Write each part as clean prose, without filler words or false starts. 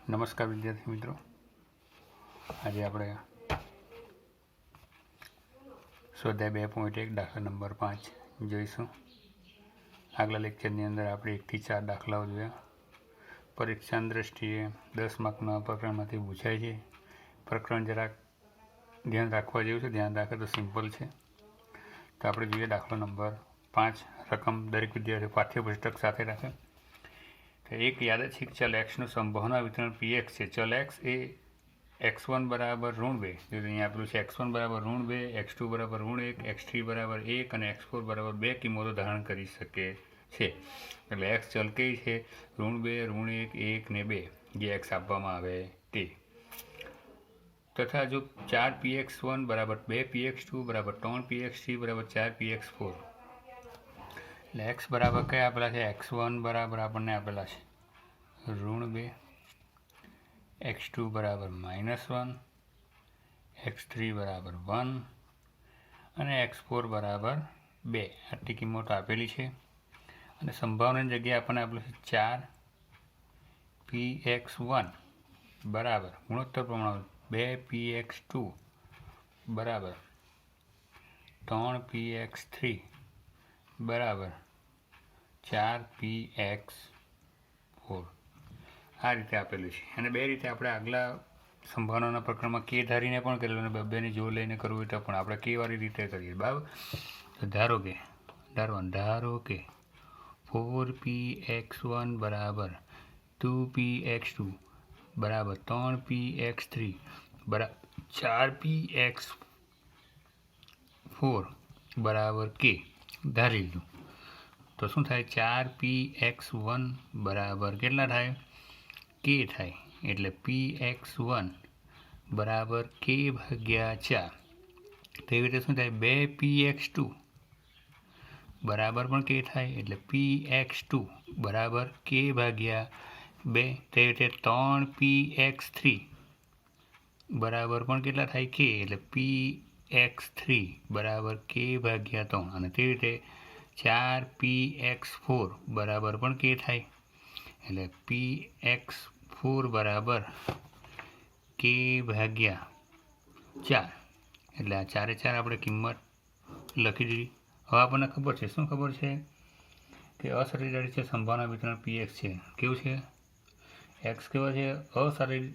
નમસ્કાર વિદ્યાર્થી મિત્રો, આજે આપણે સ્વાધ્યાય 2.1 દાખલા નંબર 5 જોઈશું. આગલા લેક્ચરની અંદર આપણે 1 થી 4 દાખલાઓ જોયા. પરીક્ષાની દ્રષ્ટિએ 10 માર્કના પ્રકરણમાંથી પૂછાય છે. પ્રકરણ જરાક ધ્યાન રાખવા જેવું છે, ધ્યાન રાખે તો સિમ્પલ છે. તો આપણે જોઈએ દાખલો નંબર 5. રકમ દરેક વિદ્યાર્થી પાઠ્યપુસ્તક સાથે રાખે. એક યાદચ્છિક ચલ એક્સનું સંભાવના વિતરણ px છે. ચલ એક્સ એ x1 બરાબર -2, અહીંયા આપેલું છે x1 બરાબર -2, x2 બરાબર -1, x3 બરાબર 1 અને x4 બરાબર 2 કિંમતો ધારણ કરી શકે છે. એટલે x ચલ કઈ છે? -2, -1, 1 ને 2, જે x આપવામાં આવે તે. તથા જો 4px1 બરાબર 2px2 બરાબર 3px3 બરાબર 4px4, એટલે x બરાબર કયા આપેલા છે? x1 બરાબર આપણને આપેલા છે -2, x2 બરાબર -1, x3 બરાબર 1 અને x4 બરાબર 2. આટલી કિંમતો આપેલી છે. અને સંભાવનાની જગ્યાએ આપણને આપેલું છે 4px1 બરાબર ગુણોત્તર પ્રમાણ 2px2 બરાબર 3px3 બરાબર 4px4. આ રીતે આપેલું છે. અને બે રીતે આપણે આગલા સંભાવનાના પ્રકરણમાં કે ધારીને પણ કરેલું અને બેની જોડ લઈને કરવું હોય તો પણ આપણે કે વાળી રીતે કરીએ. બરાબર. તો ધારો કે 4px1 બરાબર 2px2 બરાબર 3px3 બરાબર 4px4 બરાબર કે ધારી લીધું. તો શું થાય? 4px1 બરાબર કેટલા થાય? કે થાય. એટલે px1 બરાબર કે ભાગ્યા 4. તેવી રીતે શું થાય? 2px2 બરાબર પણ કે થાય. એટલે px2 બરાબર કે ભાગ્યા 2. તેવી રીતે 3px3 બરાબર પણ કેટલા થાય? કે. એટલે px3 બરાબર કે ભાગ્યા 3. અને તેવી રીતે 4px4 બરાબર પણ કે થાય. એટલે px4 બરાબર કે ભાગ્યા 4. એટલે આ 4 4 આપણે કિંમત લખી દીધી. હવે આપણને ખબર છે, શું ખબર છે? કે અસરેરારી છે સંભાવના વિતરણ px છે. કેવું છે? x કેવો છે? અસરેરારી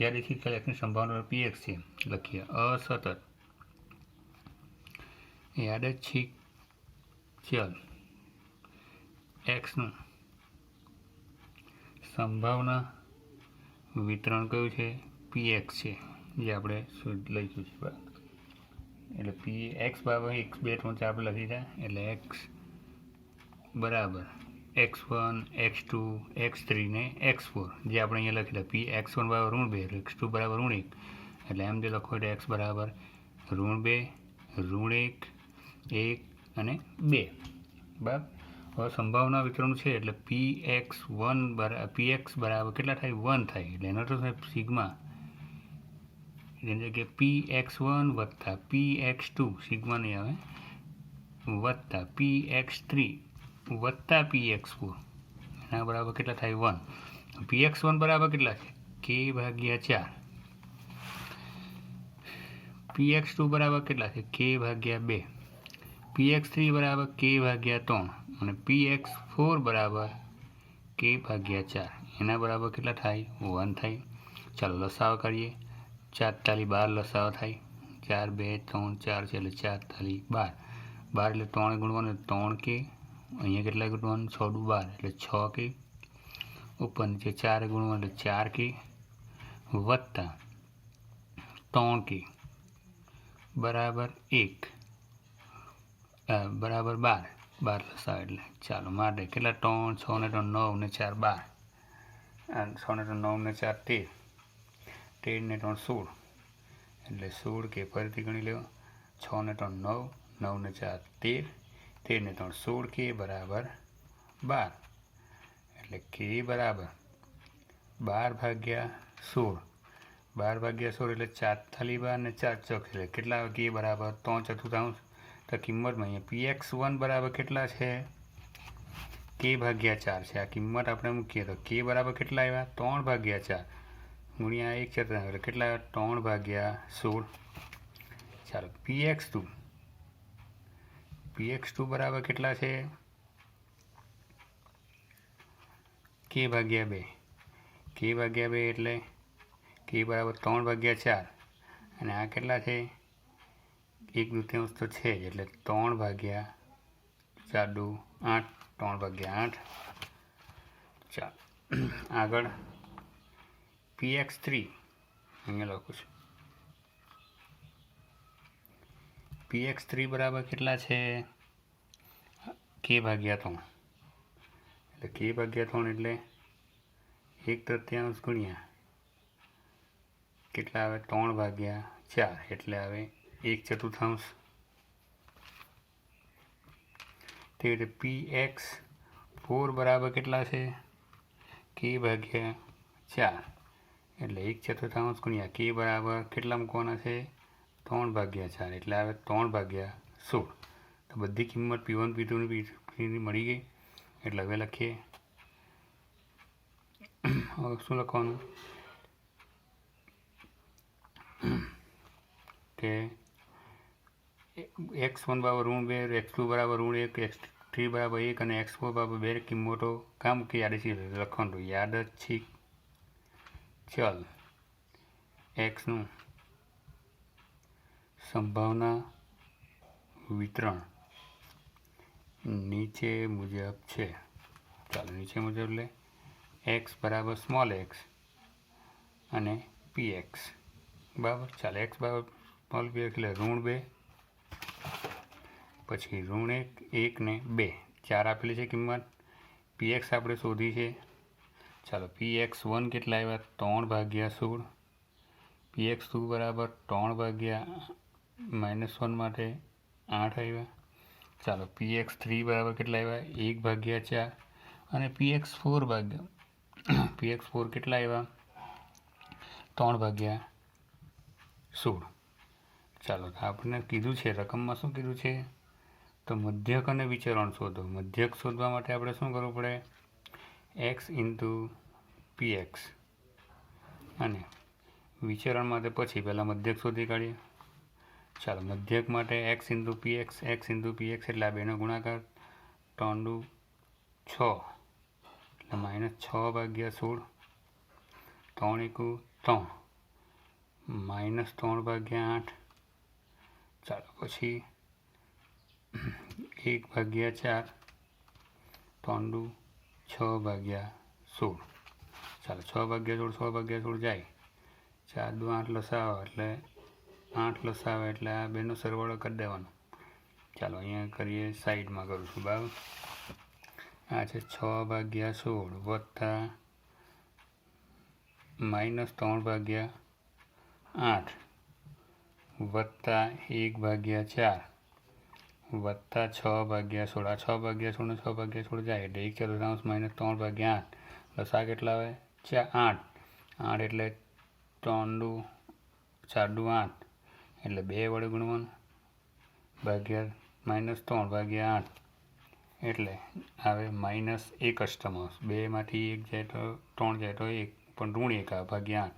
યાદચ્છિક ચલ xની સંભાવના px છે. લખીએ અસતત યાદચ્છિક ચલ xનું સંભાવના વિતરણ કયું છે? px છે, જે આપણે લઈશું છે. બરાબર. એટલે x બરાબર 1 2 3 4 આપણે લખી જાય. એટલે x બરાબર x1 x2 x3 ને x4, જે આપણે અહીંયા લખેલા px1 બરાબર -2, x2 બરાબર -1. એટલે એમ જે લખો એટલે x બરાબર -2, -1, 1 અને 2. બરાબર. હવે સંભાવના વિતરણ છે એટલે px બરાબર કેટલા થાય? 1 થાય. એટલે એનો તો સિગ્મા, જેની જગ્યાએ px1 વત્તા px2 સિગ્મા નહીં આવે, વત્તા px3 વત્તા px4, એના બરાબર કેટલા થાય? 1. px1 બરાબર કેટલા છે? કે ભાગ્યા 4. px2 બરાબર કેટલા છે? કે ભાગ્યા 2. px3 બરાબર કે ભાગ્યા 3 અને px4 બરાબર કે ભાગ્યા 4. એના બરાબર કેટલા થાય? 1 થાય. ચાલો લસાવ કરીએ. 4 તાલી 12 લસાવ થાય. 4 2 3 4 છે એટલે 4 તાલી 12. 12 એટલે 3 ગુણવાનું એટલે 3 કે. અહીંયા કેટલા ગુણવાનું? 6 દુ 12 એટલે 6 કે. ઉપર નીચે 4 ગુણવાનું એટલે 4 કે વત્તા 3 કે બરાબર 1 બરાબર 12. 12 લસાવ એટલે ચાલો માટે કેટલા? 3 6 ને 3 9 ને 4 12, 6 ને 3 9 ને 4 13, 13 ને 3 16, એટલે 16 કે. ફરીથી ગણી લેવો. 6 ને 3 9, 9 ને 4 13, 13 ને 3 16 કે બરાબર 12. એટલે કે બરાબર 12 ભાગ્યા 16. 12 ભાગ્યા 16 એટલે 4 થાલી 12 ને 4 ચોક એટલે કેટલા? કે બરાબર 3/4. તો કિંમતમાં અહીંયા px1 બરાબર કેટલા છે? કે ભાગ્યા 4 છે। આ કિંમત આપણે મૂકીએ તો કે બરાબર કેટલા આવ્યા? 3/4 ગુણ્યા 1/4 એટલે કેટલા આવ્યા? 3/16। ચાલો px2 બરાબર કેટલા છે? કે ભાગ્યા 2 એટલે કે બરાબર 3/4 અને આ કેટલા છે? 1/2 તો છે જ એટલે 3/4 × 8 3/8। ચાલો આગળ px3 અહીંયા લખું છું। px3 બરાબર કેટલા છે? કે ભાગ્યા 3 એટલે કે ભાગ્યા 3 એટલે 1/3 ગુણ્યા કેટલા આવે? 3/4 એટલે આવે 1/4। તે રીતે px4 બરાબર કેટલા છે? કે ભાગ્યા 4 એટલે 1/4 ગુણ્યા કે બરાબર કેટલા મૂકવાના છે? 3/4 એટલે આવે 3/16। તો બધી કિંમત p1 p2 ની p3 મળી ગઈ। એટલે હવે લખીએ, હવે શું લખવાનું કે x1 બરાબર -2, x2 બરાબર -1, x3 બરાબર 1 અને x4 બરાબર 2 કિંમતો કામ કે યાદચ્છિક લખવાનું। યાદચ્છિક ચલ xનું સંભાવના વિતરણ નીચે મુજબ છે। ચાલો નીચે મુજબ એટલે x બરાબર સ્મોલ x અને px બરાબર। ચાલો x બરાબર સ્મોલ px એટલે -2 પછી -1 ને 2 4 આપેલી છે કિંમત। px આપણે શોધી છે। ચાલો px1 કેટલા આવ્યા? 3/16। px2 બરાબર 3/-1 માટે 8 આવ્યા। ચાલો px3 બરાબર કેટલા આવ્યા? 1/4 અને px4 કેટલા આવ્યા? 3/16। ચાલો આપણે કીધું છે રકમમાં શું કીધું છે? તો મધ્યક અને વિચરણ શોધો। મધ્યક શોધવા માટે આપણે શું કરવું પડે? x × px અને વિચરણ માટે પછી પહેલાં મધ્યક શોધી કાઢીએ। ચાલો મધ્યક માટે x × px એટલે આ બેનો ગુણાકાર 3 × 6 એટલે -6/16 3 × 3 -3/8। ચાલો પછી 1/4 3 × 6/16। ચાલો 6/16 જાય 4 × 8 લસાવો એટલે 8 લસાવે એટલે આ બેનો સરવાળો કરી દેવાનો। ચાલો અહીંયા કરીએ, સાઈડમાં કરું છું બરાબર। આ છે 6/16 વત્તા -3/8 વત્તા 1/4 વત્તા 6/16। આ 6/16 ને 6/16 જાય એટલે 1/4 -3/8 લસા કેટલા આવે? 8 એટલે 3 × 4 = 8 એટલે 2 વડે ગુણવાનું ભાગ્યા -3/8 એટલે આવે -1/8। 2 માંથી 1 જાય તો 3 જાય તો 1 પણ -1 આવે ભાગ્યા 8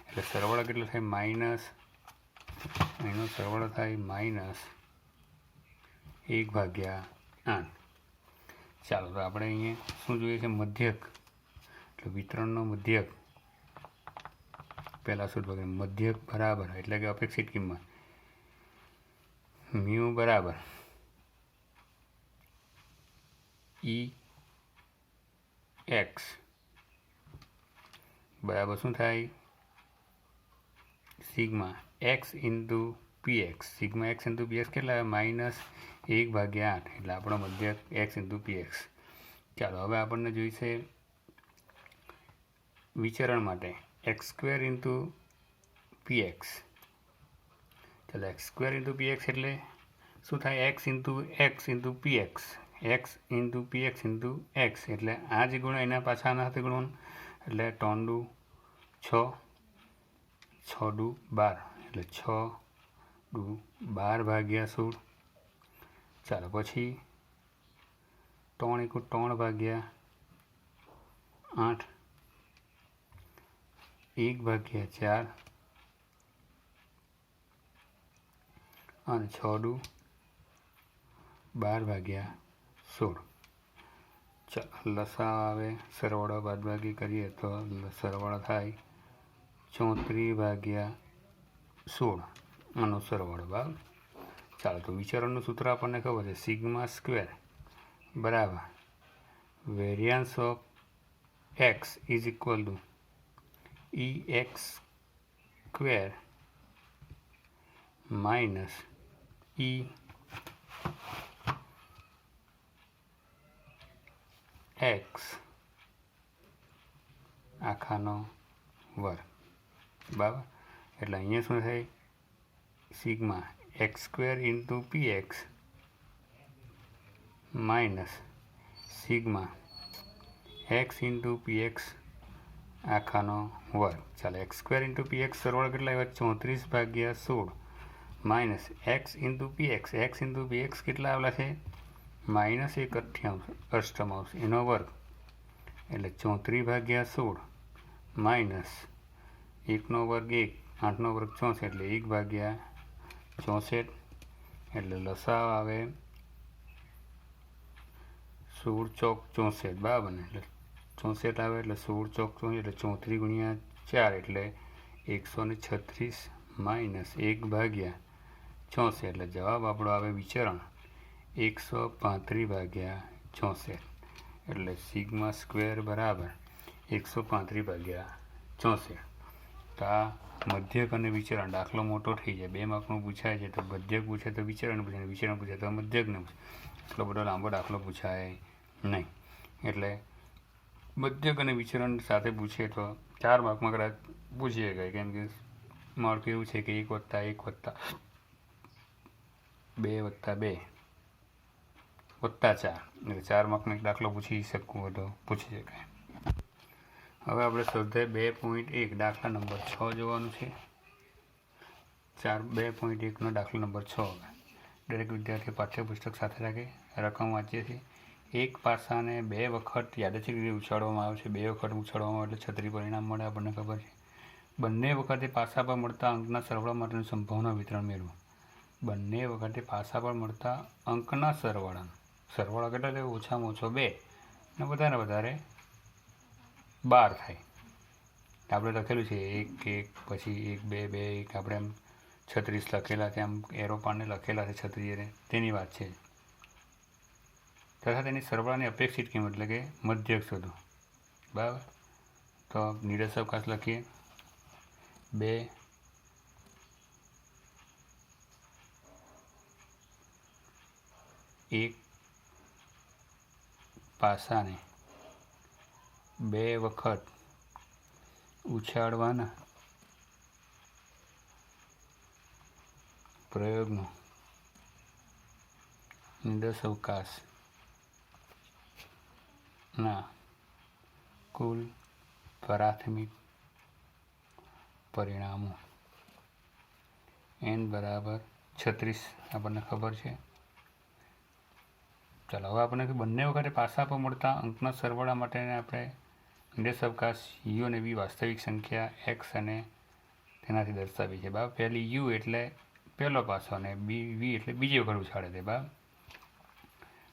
એટલે સરવાળો કેટલો થાય? એનો સરવાળો થાય -1/8। ચાલો તો આપણે અહીંયા શું જોઈએ છે? મધ્યક એટલે વિતરણનો મધ્યક પહેલાં શોધવા। મધ્યક બરાબર એટલે કે અપેક્ષિત કિંમત મ્યુ બરાબર EX બરાબર શું થાય? Sigma x × px। Sigma x × px કેટલા આવે? -1/8 એટલે આપણો મધ્યક x × px। ચાલો હવે આપણને જોઈશે વિચરણ માટે x² × px। ચાલો x² × px એટલે શું થાય? x × px x × px × x એટલે આ જે ગુણો એના પાછા આના સાથે ગુણવાનું એટલે 3 × 6 6 × 12 એટલે 6 × 12/16। ચાલો પછી 3 = 3 ભાગ્યા 8, 1 ભાગ્યા 4 અને 6 દુ 12 ભાગ્યા 16. ચાલો લસા આવે, સરવાળો બાદબાકી કરીએ તો સરવાળો થાય 34 ભાગ્યા 16 આનો સરવાળો. બરાબર. ચાલો તો વિચરણનું સૂત્ર આપણને ખબર છે, સિગ્મા સ્ક્વેર બરાબર variance of x is equal to EX square minus EX આખાનો વર્ગ. બરાબર. એટલે અહીંયા શું થાય, sigma x square into PX minus sigma x into PX આખાનો વર્ગ. ચાલો x સ્ક્વેર ઇન્ટુ PX સરવાળો કેટલા આવ્યા, 34 ભાગ્યા 16 minus x into PX, x into PX કેટલા આવેલા છે, -1/8 અષ્ટમાંશ એનો વર્ગ એટલે 34 ભાગ્યા 16 માઇનસ 1નો વર્ગ 1, 8નો વર્ગ 64 એટલે 1 ભાગ્યા 64. એટલે લસાઅ આવે 16 ચોક 64. બરાબર ને. એટલે 64 આવે એટલે 16 ચોક 64 એટલે 34 ગુણ્યા 4 એટલે 136 માઇનસ 1 ભાગ્યા 64 એટલે જવાબ આપણો આવે વિચરણ 135 ભાગ્યા 64. એટલે સિગ્મા સ્ક્વેર બરાબર 135 ભાગ્યા 64. તો આ મધ્યક અને વિચરણ દાખલો મોટો થઈ જાય. 2 માર્કનું પૂછાય છે તો મધ્યક પૂછે તો વિચરણ પૂછે, વિચરણ પૂછે તો મધ્યકને પૂછે. એટલો બધો લાંબો દાખલો પૂછાય નહીં. એટલે મધ્યક અને વિચરણ સાથે પૂછે તો 4 માર્કમાં કદાચ પૂછી શકાય. કેમ કે માર્ક એવું છે કે 1 + 1 + 2 + 2 + 4 એટલે 4 માર્કનો એક દાખલો પૂછી શકું તો પૂછી શકાય. હવે આપણે સ્વાધ્યાય 2.1 દાખલા નંબર 6 જોવાનું છે. 2.1નો દાખલો નંબર 6. દરેક વિદ્યાર્થી પાઠ્યપુસ્તક સાથે રાખે. રકમ વાંચીએ છીએ. એક પાસાને 2 વખત યાદચ્છિક રીતે ઉછાળવામાં આવે છે. 2 વખત ઉછાળવામાં આવે એટલે 36 પરિણામ મળે, આપણને ખબર છે. બંને વખતે પાસા પર મળતા અંકના સરવાળા માટેનું સંભાવના વિતરણ મેળવો. બંને વખતે પાસા પર મળતા અંકના સરવાળા કેટલા થાય, ઓછામાં ઓછો 2 અને વધારે વધારે 12 થાય. આપણે લખેલું છે 1 1 પછી 1 2 2 1 આપણે એમ 36 લખેલા છે, આમ એરો પાને લખેલા છે 36 તેની વાત છે. તથા તેની સરવાળાની અપેક્ષિત કિંમત એટલે કે મધ્યક શોધો. બરાબર. તો નિરસ અવકાશ લખીએ. 2 એક પાસાને 2 વખત ઉછાળવાના પ્રયોગનો નિરસ અવકાશના કુલ પ્રાથમિક પરિણામો n બરાબર 36 આપણને ખબર છે. ચાલો હવે આપણને બંને વખતે પાસા પર મળતા અંકના સરવાળા માટેને આપણે નિરસ અવકાશ u અને v વાસ્તવિક સંખ્યા x અને તેનાથી દર્શાવી છે. બરાબર. પહેલી u એટલે પહેલો પાસો અને v એટલે બીજી વખત ઉછાળે છે. બરાબર.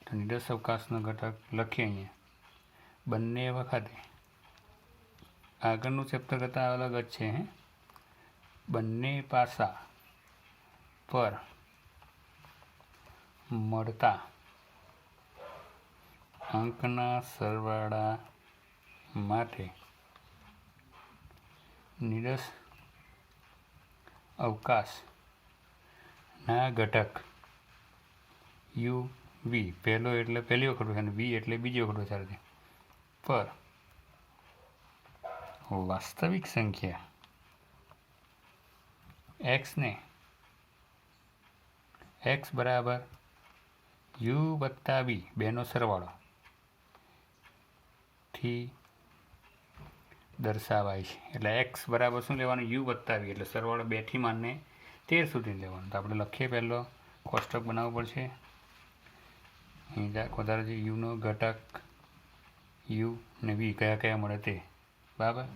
તો નિરસ અવકાશનો ઘટક લખીએ અહીંયા. બંને વખતે આગળનું ચેપ્ટર કરતાં અલગ જ છે. બંને પાસા પર મળતા અંકના સરવાળા માટે નિરસ અવકાશના ઘટક u v પહેલો એટલે પહેલી વખત અને v એટલે બીજી વખત ઉછાળે પર વાસ્તવિક સંખ્યા x ને x બરાબર u વત્તા v બેનો સરવાળો થી દર્શાવાય છે. એટલે x બરાબર શું લેવાનું, u વત્તા v એટલે સરવાળો 2 થી માંડીને 13 સુધી લેવાનું. તો આપણે લખીએ, પહેલો કોષ્ટક બનાવવું પડશે. અહીં વધારે છે યુનો ઘટક યુ ને વી કયા કયા મળે તે બરાબર.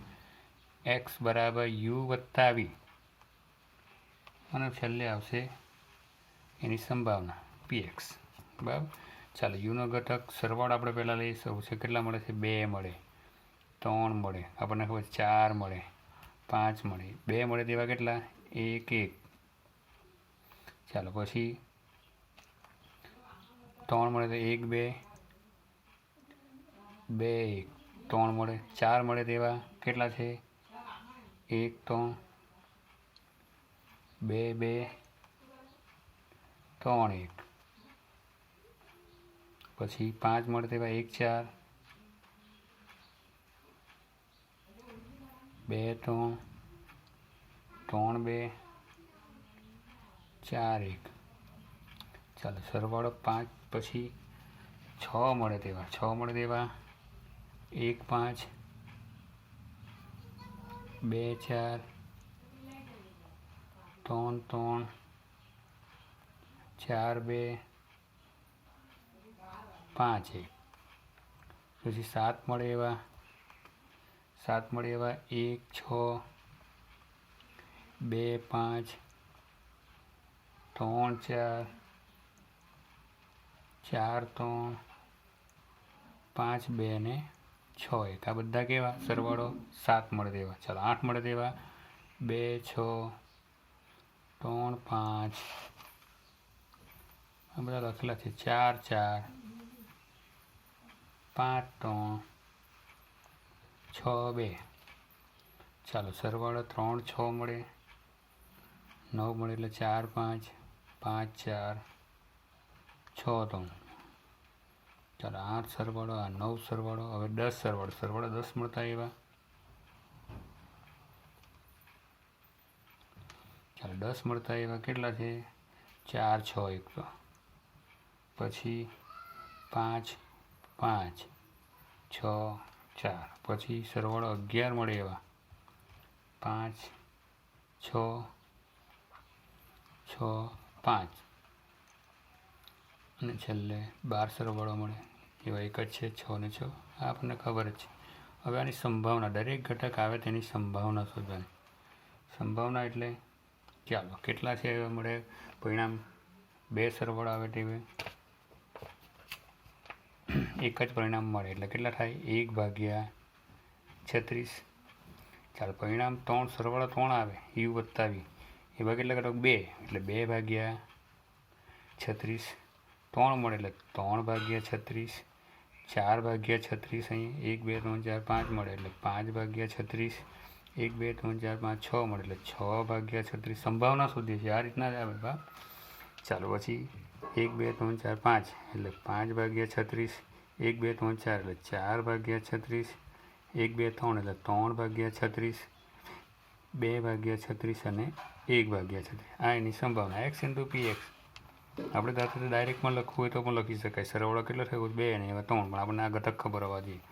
એક્સ બરાબર યુ વત્તા વી અને છેલ્લે આવશે એની સંભાવના પીએક્સ બરાબર. ચાલો યુનો ઘટક સરવાળો આપણે પહેલાં લઈ શકું છે. કેટલા મળે છે? 2 મળે, 3 મળે, આપણને ખબર 4 મળે, 5 મળે, 2 મળે તેવા કેટલા? 1 1. ચાલો પછી 3 મળે તો 1 2 2 1 3 મળે. 4 મળે તેવા કેટલા છે? 1 3 2 2 3 1. પછી 5 મળે તેવા 1 4 2 3 3 2 4 1. ચાલો સરવાળો 5 પછી 6 મળે તેવા 1 5 2 4 3 3 4 2 5 1. પછી 7 મળે એવા 1 6 2 5 3 4 4 3 5 2 ને 6 1. આ બધા કેવા? સરવાળો 7 મળે તેવા. ચાલો 8 મળે તેવા 2 6 3 5 આ બધા લખેલા છે 4 4 5 3 6 2. ચાલો સરવાળો 3 6 મળે, 9 મળે એટલે 4 5 5 4 6 3. ચાલો 8 સરવાળો, આ 9 સરવાળો, હવે 10 સરવાળો 10 મળતા એવા. ચાલો 10 મળતા એવા કેટલા છે? 4 6 1 તો પછી 5 5 6 4. પછી સરવાળો 11 મળે એવા 5 6 6 5 અને છેલ્લે 12 સરવાળો મળે એવા એક જ છે 6 ને 6. આ આપણને ખબર જ છે. હવે આની સંભાવના, દરેક ઘટક આવે તેની સંભાવના શોધવાની. સંભાવના એટલે ચાલો કેટલા છે મળે પરિણામ? 2 સરવાળો આવે તે એક જ પરિણામ મળે એટલે કેટલા થાય? 1/36. ચાલો પરિણામ 3 સરવાળો 3 આવે યુ વત્તા વી એવા કેટલા ઘટક? 2 એટલે 2/36. 3 મળે એટલે 3/36. 4/36 અહીં 1 2 3 4 5 મળે એટલે 5/36. 1 2 3 4 5 6 મળે એટલે 6/36. સંભાવના શોધીએ છીએ આ રીતના જ આવે બા. ચાલો પછી 1 2 3 4 5 એટલે 5/36. 1 2 3 4 એટલે 4/36. 1 2 3 એટલે 3/36. 2/36 અને 1/36. આ એની સંભાવના એક્સ ઇન્ટુ પી એક્સ. આપણે દાખલા ડાયરેક્ટમાં લખવું હોય તો પણ લખી શકાય. સરવાળો કેટલો થયો? 2 અને એવા 3, પણ આપણને આ ઘટક ખબર હોવા જોઈએ.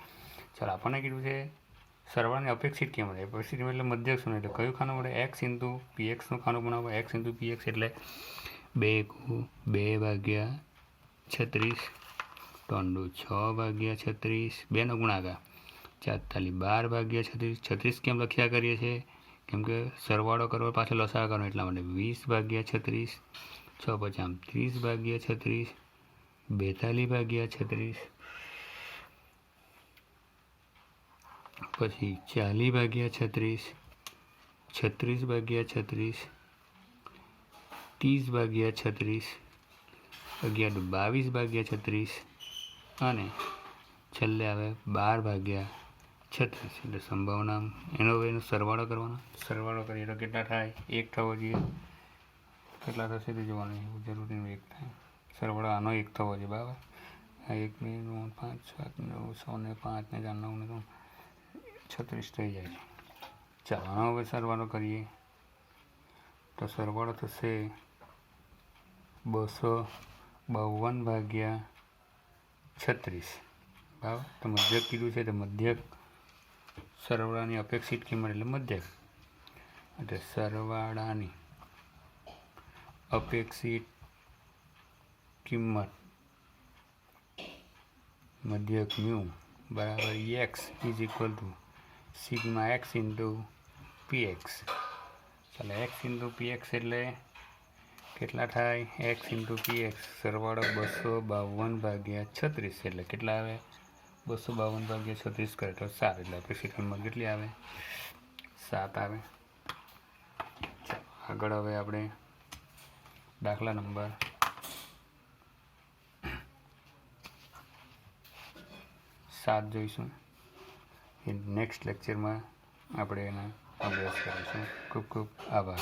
ચાલો આપણને કીધું છે સરવાળાની અપેક્ષિત કિંમત. અપેક્ષિત કિંમત એટલે મધ્યક શું? એટલે કયું ખાનું મળે? એક્સ ઇન્ટુ પી એક્સનું ખાનું બનાવો. એક્સ ઇન્ટુ પી એક્સ એટલે 2/36 ટોંડુ 6/36 2નો ગુણાકાર 44 12/36. 36 કેમ લખ્યા કરીએ છીએ? કેમ કે સરવાળો કરવો પાછળ લસા કરવાનો એટલા માટે. 20/36 6 5 30/36 42/36 પછી 40/36 36/36 30/36 11 22/36 અને છેલ્લે આવે 12/36. એટલે સંભાવના એનો સરવાળો કરવાનો. સરવાળો કરીએ તો કેટલા થાય? 1 થવો જોઈએ. કેટલા થશે તે જોવાનું, જરૂરી 1 થાય. સરવાળો આનો 1 થવો જોઈએ બરાબર. આ 1 2 3 5 7 9 6 ને 5 ને 4 9 ને 3 36 થઈ જાય છે. ચાલો આનો હવે સરવાળો કરીએ તો સરવાળો થશે 252/36 બરાબર. તો મધ્યક કીધું છે તો મધ્યક સરવાળાની અપેક્ષિત કિંમત એટલે મધ્યક. એટલે સરવાળાની અપેક્ષિત કિંમત મધ્યક મ્યુ બરાબર x is equal to sigma x into P x. ચાલો એક્સ ઇન્ટુ પી એક્સ એટલે કેટલા થાય? એક્સ ઇન્ટુ પી એક્સ સરવાળો 252/36 એટલે કેટલા આવે? 252/36 કરે તો 7 એટલે આપણે સેકન્ડમાં કેટલી આવે? 7 આવે. આગળ હવે આપણે દાખલા નંબર 7 જોઈશું. નેક્સ્ટ લેક્ચરમાં આપણે એનો અભ્યાસ કરીશું. ખૂબ ખૂબ આભાર.